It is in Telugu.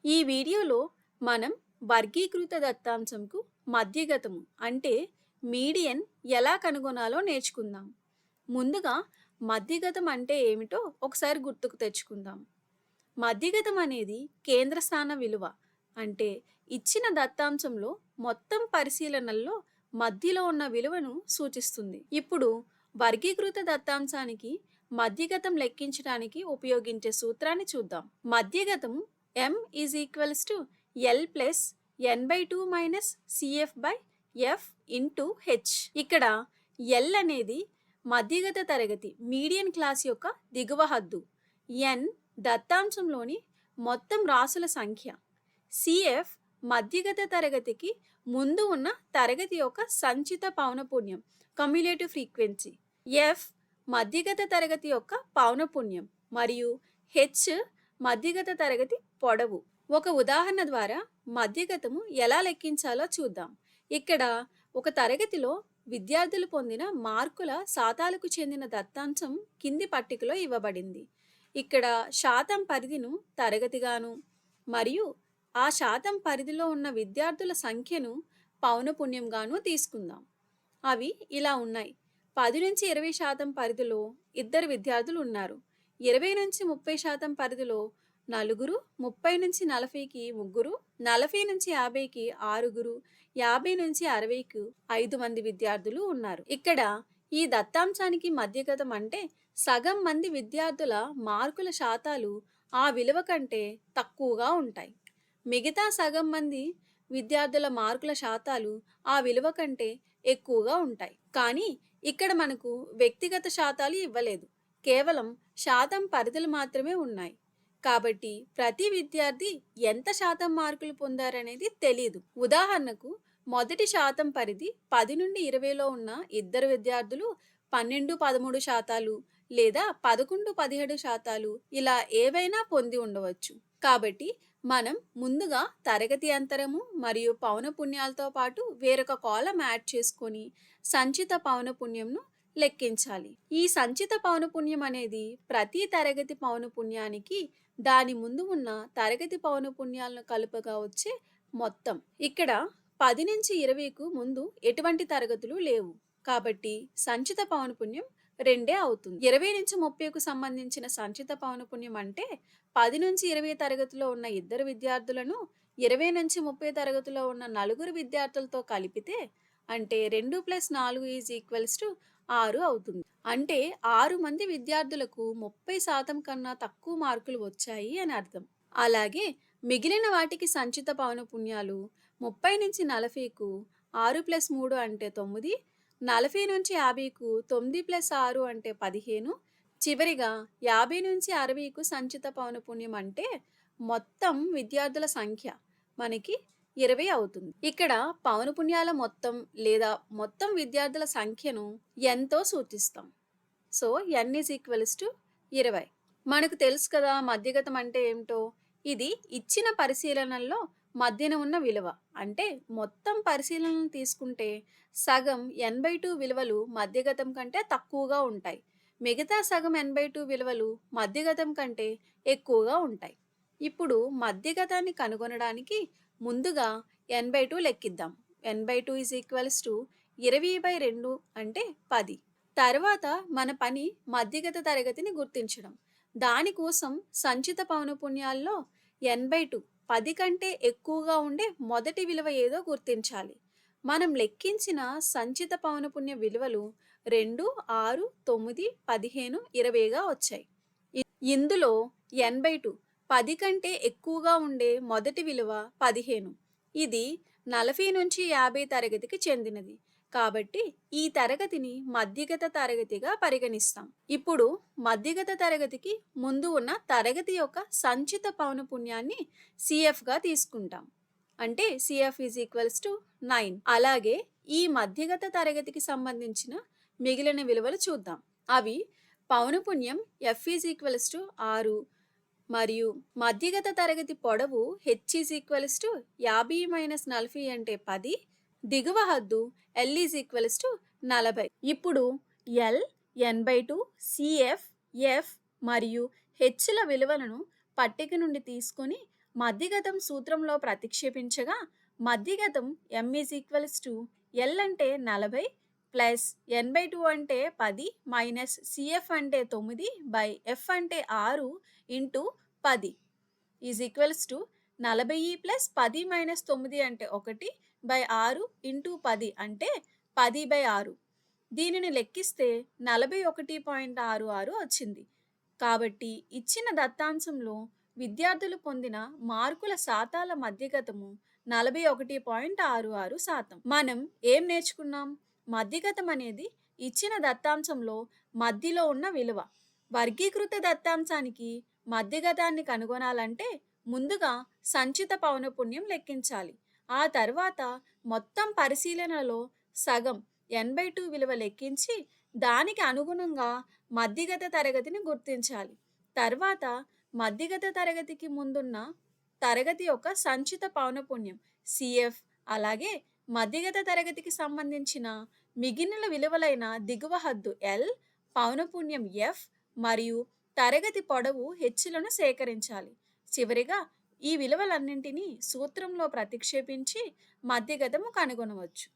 ఈ వీడియోలో మనం వర్గీకృత దత్తాంశంకు మధ్యగతము అంటే మీడియన్ ఎలా కనుగొనాలో నేర్చుకుందాం. ముందుగా మధ్యగతం అంటే ఏమిటో ఒకసారి గుర్తుకు తెచ్చుకుందాం. మధ్యగతం అనేది కేంద్ర స్థాన విలువ. అంటే ఇచ్చిన దత్తాంశంలో మొత్తం పరిశీలనల్లో మధ్యలో ఉన్న విలువను సూచిస్తుంది. ఇప్పుడు వర్గీకృత దత్తాంశానికి మధ్యగతం లెక్కించడానికి ఉపయోగించే సూత్రాన్ని చూద్దాం. మధ్యగతం m is equals to l plus n/2 minus cf/f into h. ఇక్కడ l అనేది మధ్యగత తరగతి మీడియన్ క్లాస్ యొక్క దిగువ హద్దు, n దత్తాంశంలోని మొత్తం రాసుల సంఖ్య, cf మధ్యగత తరగతికి ముందు ఉన్న తరగతి యొక్క సంచిత పౌనపున్యం కమ్యులేటివ్ ఫ్రీక్వెన్సీ, f మధ్యగత తరగతి యొక్క పౌనపున్యం మరియు h మధ్యగత తరగతి పొడవు. ఒక ఉదాహరణ ద్వారా మధ్యగతము ఎలా లెక్కించాలో చూద్దాం. ఇక్కడ ఒక తరగతిలో విద్యార్థులు పొందిన మార్కుల శాతాలకు చెందిన దత్తాంశం కింది పట్టికలో ఇవ్వబడింది. ఇక్కడ శాతం పరిధిను తరగతిగాను మరియు ఆ శాతం పరిధిలో ఉన్న విద్యార్థుల సంఖ్యను పౌనపున్యంగాను తీసుకుందాం. అవి ఇలా ఉన్నాయి. 10 నుంచి 20% పరిధిలో 2 విద్యార్థులు ఉన్నారు. 20 నుంచి 30% పరిధిలో 4, 30 నుంచి 40కి 3, 40 నుంచి 50కి 6, 50 నుంచి 60కి 5 మంది విద్యార్థులు ఉన్నారు. ఇక్కడ ఈ దత్తాంశానికి మధ్యగతం అంటే సగం మంది విద్యార్థుల మార్కుల శాతాలు ఆ విలువ కంటే తక్కువగా ఉంటాయి. మిగతా సగం మంది విద్యార్థుల మార్కుల శాతాలు ఆ విలువ కంటే ఎక్కువగా ఉంటాయి. కానీ ఇక్కడ మనకు వ్యక్తిగత శాతాలు ఇవ్వలేదు, కేవలం శాతం పరిధులు మాత్రమే ఉన్నాయి. కాబట్టి ప్రతి విద్యార్థి ఎంత శాతం మార్కులు పొందారనేది తెలియదు. ఉదాహరణకు మొదటి శాతం పరిధి 10 నుండి 20లో ఉన్న 2 విద్యార్థులు 12-13% లేదా 11-17% ఇలా ఏవైనా పొంది ఉండవచ్చు. కాబట్టి మనం ముందుగా తరగతి అంతరము మరియు పౌనపున్యాలతో పాటు వేరొక కాలం యాడ్ చేసుకొని సంచిత పౌనపున్యంను లెక్కించాలి. ఈ సంచిత పౌనపున్యం అనేది ప్రతి తరగతి పౌనపున్యానికి దాని ముందు ఉన్న తరగతి పౌనపున్యాలను కలుపగా వచ్చే మొత్తం. ఇక్కడ 10 నుంచి 20కు ముందు ఎటువంటి తరగతులు లేవు, కాబట్టి సంచిత పౌనపున్యం 2 అవుతుంది. 20 నుంచి 30కు సంబంధించిన సంచిత పౌనపున్యం అంటే 10 నుంచి 20 తరగతిలో ఉన్న 2 విద్యార్థులను 20 నుంచి 30 తరగతిలో ఉన్న 4 విద్యార్థులతో కలిపితే అంటే 2 + 4 = 6 అవుతుంది. అంటే 6 మంది విద్యార్థులకు 30% కన్నా తక్కువ మార్కులు వచ్చాయి అని అర్థం. అలాగే మిగిలిన వాటికి సంచిత పౌనపున్యాలు 30 నుంచి 40కు 6 + 3 అంటే 9, 40 నుంచి 50కు 9 + 6 అంటే 15, చివరిగా 50 నుంచి 60కు సంచిత పౌనపున్యం అంటే మొత్తం విద్యార్థుల సంఖ్య మనకి 20 అవుతుంది. ఇక్కడ పౌనపున్యాల మొత్తం లేదా మొత్తం విద్యార్థుల సంఖ్యను nతో సూచిస్తాం. So n = 20. మనకు తెలుసు కదా మధ్యగతం అంటే ఏమిటో. ఇది ఇచ్చిన పరిశీలనల్లో మధ్యన ఉన్న విలువ. అంటే మొత్తం పరిశీలనలు తీసుకుంటే సగం n/2 విలువలు మధ్యగతం కంటే తక్కువగా ఉంటాయి, మిగతా సగం n/2 విలువలు మధ్యగతం కంటే ఎక్కువగా ఉంటాయి. ఇప్పుడు మధ్యగతాన్ని కనుగొనడానికి ముందుగా n/2 లెక్కిద్దాం. n/2 = 20/2 అంటే 10. తర్వాత మన పని మధ్యగత తరగతిని గుర్తించడం. దానికోసం సంచిత పౌనపున్యాల్లో n/2 10 కంటే ఎక్కువగా ఉండే మొదటి విలువ ఏదో గుర్తించాలి. మనం లెక్కించిన సంచిత పౌనపున్య విలువలు 2, 6, 9, 15, 20గా వచ్చాయి. ఇందులో n/2 10 కంటే ఎక్కువగా ఉండే మొదటి విలువ 15. ఇది 40 నుంచి 50 తరగతికి చెందినది. కాబట్టి ఈ తరగతిని మధ్యగత తరగతిగా పరిగణిస్తాం. ఇప్పుడు మధ్యగత తరగతికి ముందు ఉన్న తరగతి యొక్క సంచిత పౌనపున్యాన్ని cfగా తీసుకుంటాం. అంటే cf = 9. అలాగే ఈ మధ్యగత తరగతికి సంబంధించిన మిగిలిన విలువలు చూద్దాం. అవి పౌనపున్యం f = 6 మరియు మధ్యగత తరగతి పొడవు h = 50 - 40 అంటే 10, దిగువ హద్దు l = 40. ఇప్పుడు l, n/2, cf, f మరియు hల విలువలను పట్టిక నుండి తీసుకొని మధ్యగతం సూత్రంలో ప్రతిక్షేపించగా మధ్యగతం m is equals to L అంటే 40 ప్లస్ n/2 అంటే 10 మైనస్ CF అంటే 9 బై F అంటే 6 into 10 is equals to 40 plus 10 minus 9 అంటే 1 బై 6 ఇంటూ 10 అంటే 10/6. దీనిని లెక్కిస్తే 41.66 వచ్చింది. కాబట్టి ఇచ్చిన దత్తాంశంలో విద్యార్థులు పొందిన మార్కుల శాతాల మధ్యగతము 41.66%. మనం ఏం నేర్చుకున్నాం? మధ్యగతం అనేది ఇచ్చిన దత్తాంశంలో మధ్యలో ఉన్న విలువ. వర్గీకృత దత్తాంశానికి మధ్యగతాన్ని కనుగొనాలంటే ముందుగా సంచిత పౌనఃపున్యం లెక్కించాలి. ఆ తర్వాత మొత్తం పరిశీలనలో సగం n/2 విలువ లెక్కించి దానికి అనుగుణంగా మధ్యగత తరగతిని గుర్తించాలి. తర్వాత మధ్యగత తరగతికి ముందున్న తరగతి యొక్క సంచిత పౌనఃపున్యం CF, అలాగే మధ్యగత తరగతికి సంబంధించిన మిగిలిన విలువలైన దిగువ హద్దు L, పౌనఃపున్యం F మరియు తరగతి పొడవు Hలను సేకరించాలి. చివరిగా ఈ విలువలన్నింటినీ సూత్రంలో ప్రతిక్షేపించి మధ్యగతము కనుగొనవచ్చు.